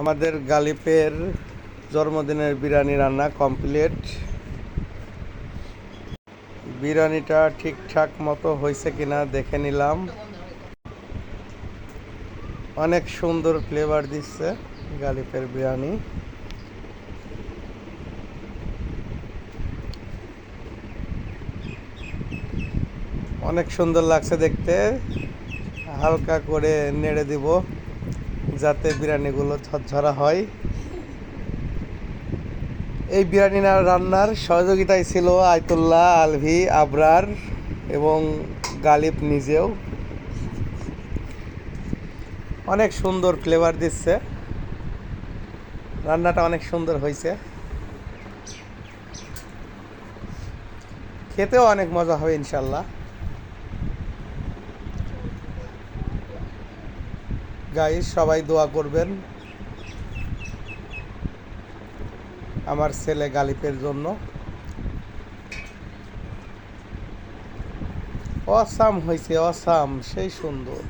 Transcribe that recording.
আমাদের গালিপের জন্মদিনের বিরিয়ানি রান্না কমপ্লিট। বিরিয়ানিটা ঠিকঠাক মতো হয়েছে কিনা দেখে নিলাম। অনেক সুন্দর ফ্লেভার দিচ্ছে গালিপের বিরিয়ানি। অনেক সুন্দর লাগছে দেখতে। হালকা করে নেড়ে দিব যাতে বিরিয়ানিগুলো ঝরঝরা হয়। এই বিরিয়ানি রান্নার সহযোগিতায় ছিল আয়তুল্লাহ, আলভি, আবরার এবং গালিব নিজেও। অনেক সুন্দর ফ্লেভার দিচ্ছে, রান্নাটা অনেক সুন্দর হয়েছে, খেতেও অনেক মজা হবে ইনশাল্লাহ। গাইস, সবাই দোয়া করবেন আমার ছেলে গালিবের জন্য। অসাম হয়েছে, অসাম, সেই সুন্দর।